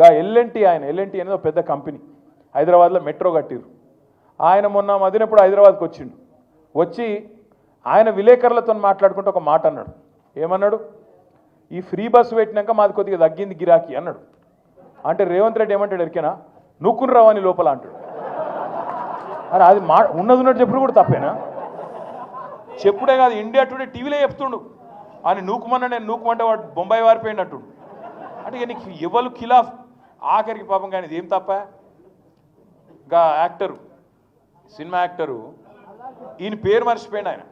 గా L&T L&T అనేది ఒక పెద్ద కంపెనీ హైదరాబాద్లో మెట్రో కట్టిరు. ఆయన మొన్న మదినప్పుడు హైదరాబాద్కి వచ్చిండు. వచ్చి ఆయన విలేకరులతో మాట్లాడుకుంటూ ఒక మాట అన్నాడు. ఏమన్నాడు? ఈ ఫ్రీ బస్సు పెట్టినాక మాది కొద్దిగా తగ్గింది గిరాకీ అన్నాడు. అంటే రేవంత్ రెడ్డి ఏమంటాడు ఎరికేనా, నూక్కుని రావని లోపల అంటాడు. అరే అది ఉన్నట్టు చెప్పుడు కూడా తప్పేనా? చెప్పుడే కాదు, ఇండియా టుడే టీవీలో చెప్తుండు అని నూకుమన్నా నేను నూకుమంటే వాడు బొంబాయి వారిపోయినట్టు. అంటే ఇక నీకు ఎవరు ఖిలాఫ్ ఆఖరికి పాపం. కానీ ఇది ఏం తప్ప? ఇంకా యాక్టరు, సినిమా యాక్టరు, ఈయన పేరు మర్చిపోయాడు. ఆయన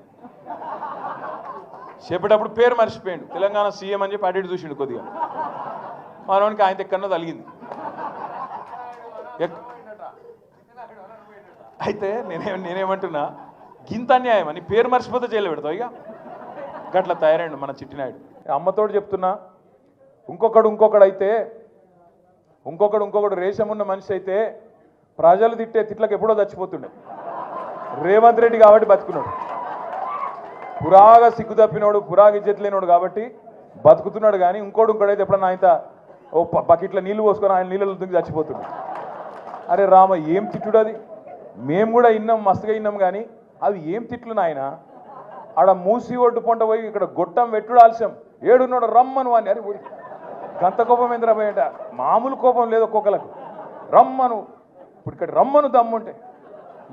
చెప్పేటప్పుడు పేరు మర్చిపోయాడు. తెలంగాణ సీఎం అని చెప్పి అటు ఇటు చూసిండు కొద్దిగా. మనవానికి ఆయన ఎక్కడో తలిగింది. అయితే నేనేమంటున్నా, గింత అన్యాయం అని పేరు మర్చిపోతే జైలు పెడతావు. ఇక గట్ల తయారైండు మన చిట్టినాయుడు. అమ్మతోడు చెప్తున్నా, ఇంకొకడు అయితే ఇంకొకడు రేషం ఉన్న మనిషి అయితే ప్రజలు తిట్టే తిట్లకు ఎప్పుడో చచ్చిపోతుండే. రేవంత్ రెడ్డి కాబట్టి బతుకున్నాడు. పురాగా సిగ్గు తప్పినోడు, పురాగా ఇజ్జత్ లేనోడు కాబట్టి బతుకుతున్నాడు. కానీ ఇంకోడైతే ఎప్పుడన్నా ఆయన ఓ బకెట్లో నీళ్లు పోసుకొని ఆయన నీళ్ళలో దుంగి చచ్చిపోతున్నాడు. అరే రామ, ఏం తిట్టుడు అది? మేము కూడా విన్నాం, మస్తుగా విన్నాం. కానీ అవి ఏం తిట్లు నాయన? ఆడ మూసి ఒడ్డు పొంట పోయి ఇక్కడ గొట్టం వెట్టుడు ఆలస్యం, ఏడున్నాడు రమ్మను అని. అరే గంత కోపం ఏంద్రా పోయేట? మామూలు కోపం లేదు ఒక్కొక్కలకు. రమ్మను, ఇప్పుడు ఇక్కడ రమ్మను దమ్ముంటే.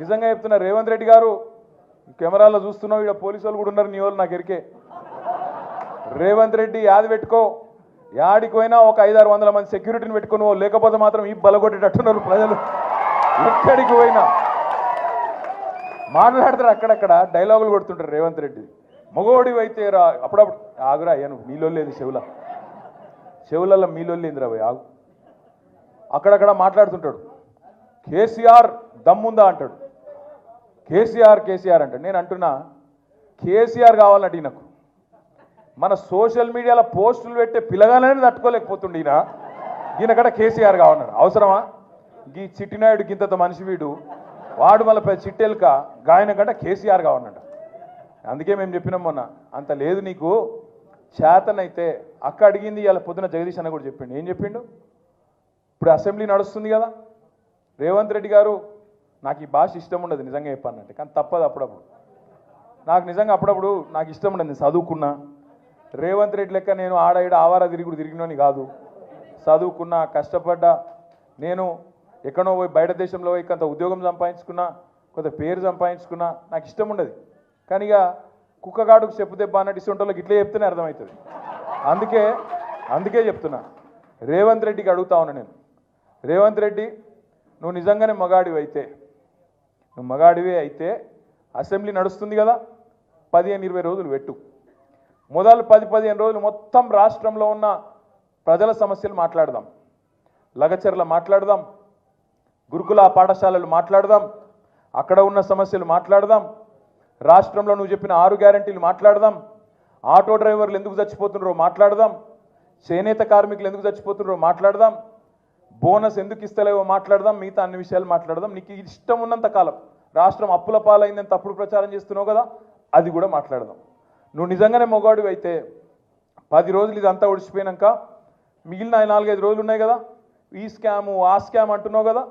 నిజంగా చెప్తున్నా, రేవంత్ రెడ్డి గారు కెమెరాలో చూస్తున్నావు, ఇక్కడ పోలీసు వాళ్ళు కూడా ఉన్నారు, నీ వాళ్ళు నాకు ఎరికే. రేవంత్ రెడ్డి యాది పెట్టుకో, యాడికి పోయినా ఒక 500-600 మంది సెక్యూరిటీని పెట్టుకుని, లేకపోతే మాత్రం ఈ బలగొట్టేటట్టున్నారు ప్రజలు. ఎక్కడికి పోయినా మాట్లాడతారు, అక్కడక్కడ డైలాగులు కొడుతుంటారు రేవంత్ రెడ్డి. మగోడి అయితే రా, అప్పుడప్పుడు ఆగురా అయ్యాను, మీలో లేదు చెవులలో మీలో లేదురా పోయి ఆగు. అక్కడక్కడ మాట్లాడుతుంటాడు. కేసీఆర్ దమ్ముందా అంటాడు. కేసీఆర్ అంటాడు. నేను అంటున్నా, కేసీఆర్ కావాలంటే ఈయనకు మన సోషల్ మీడియాలో పోస్టులు పెట్టే పిల్లగానే తట్టుకోలేకపోతుండే ఈయనకడ కేసీఆర్ కావాలన్నాడు. అవసరమా? ఈ చిట్టినాయుడు గింత మనిషి వీడు, వాడు మళ్ళీ చిట్టెలుక గాయన కంటే కేసీఆర్ కావాలన్నాడు. అందుకే మేము చెప్పినాం మొన్న, అంత లేదు నీకు చేతనైతే. అక్క అడిగింది ఇలా పొద్దున జగదీష్ అన్న కూడా చెప్పిండు. ఏం చెప్పిండు? ఇప్పుడు అసెంబ్లీ నడుస్తుంది కదా, రేవంత్ రెడ్డి గారు నాకు ఈ భాష ఇష్టం ఉండదు నిజంగా చెప్పానంటే, కానీ తప్పదు. అప్పుడప్పుడు నాకు నిజంగా అప్పుడప్పుడు నాకు ఇష్టం ఉండదు. నేను చదువుకున్నా, రేవంత్ రెడ్డి లెక్క నేను ఆడ ఈడ ఆవారా తిరిగినోని కాదు. చదువుకున్నా, కష్టపడ్డా. నేను ఎక్కడో పోయి బయట దేశంలో పోయి కొంత ఉద్యోగం సంపాదించుకున్నా, కొంత పేరు సంపాదించుకున్నా. నాకు ఇష్టం ఉండదు. కానీ ఇక కుక్కగాడుకు చెప్పు దెబ్బ అన్నట్టు ఇస్తుంటోళ్ళకి ఇట్లే చెప్తేనే అర్థమవుతుంది. అందుకే చెప్తున్నా, రేవంత్ రెడ్డికి అడుగుతా ఉన్నా నేను. రేవంత్ రెడ్డి, నువ్వు నిజంగానే మగాడివే అయితే అసెంబ్లీ నడుస్తుంది కదా, 15-20 రోజులు పెట్టు. మొదలు 10-15 రోజులు మొత్తం రాష్ట్రంలో ఉన్న ప్రజల సమస్యలు మాట్లాడదాం. లగచర్ల మాట్లాడదాం, గురుకుల పాఠశాలలు మాట్లాడదాం, అక్కడ ఉన్న సమస్యలు మాట్లాడదాం, రాష్ట్రంలో నువ్వు చెప్పిన 6 గ్యారెంటీలు మాట్లాడదాం, ఆటో డ్రైవర్లు ఎందుకు చచ్చిపోతున్నారో మాట్లాడదాం, చేనేత కార్మికులు ఎందుకు చచ్చిపోతున్నారో మాట్లాడదాం, బోనస్ ఎందుకు ఇస్తలేవో మాట్లాడదాం, మిగతా అన్ని విషయాలు మాట్లాడదాం. నీకు ఇష్టం ఉన్నంత కాలం. రాష్ట్రం అప్పుల పాలైందని తప్పుడు ప్రచారం చేస్తున్నావు కదా, అది కూడా మాట్లాడదాం. నువ్వు నిజంగానే మొగాడివి అయితే 10 రోజులు ఇదంతా ఒడిచిపోయినాక మిగిలిన 4-5 రోజులు ఉన్నాయి కదా, ఈ స్కాము ఆ స్కామ్ అంటున్నావు కదా,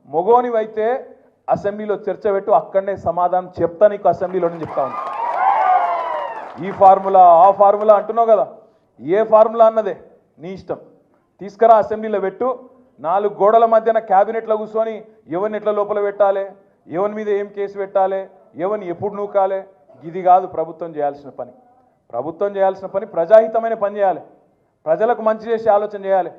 మొగోనివైతే అసెంబ్లీలో చర్చ పెట్టు, అక్కడనే సమాధానం చెప్తా నీకు. అసెంబ్లీలోనే చెప్తా ఉన్నా. ఈ ఫార్ములా ఆ ఫార్ములా అంటున్నావు కదా, ఏ ఫార్ములా అన్నదే నీ ఇష్టం. తీసుకురా అసెంబ్లీలో పెట్టు. 4 గోడల మధ్యన క్యాబినెట్లో కూర్చొని ఎవరిని ఎట్లా లోపల పెట్టాలి, ఎవరి మీద ఏం కేసు పెట్టాలి, ఎవరిని ఎప్పుడు నూకాలి, ఇది కాదు ప్రభుత్వం చేయాల్సిన పని. ప్రభుత్వం చేయాల్సిన పని ప్రజాహితమైన పని చేయాలి, ప్రజలకు మంచి చేసే ఆలోచన చేయాలి.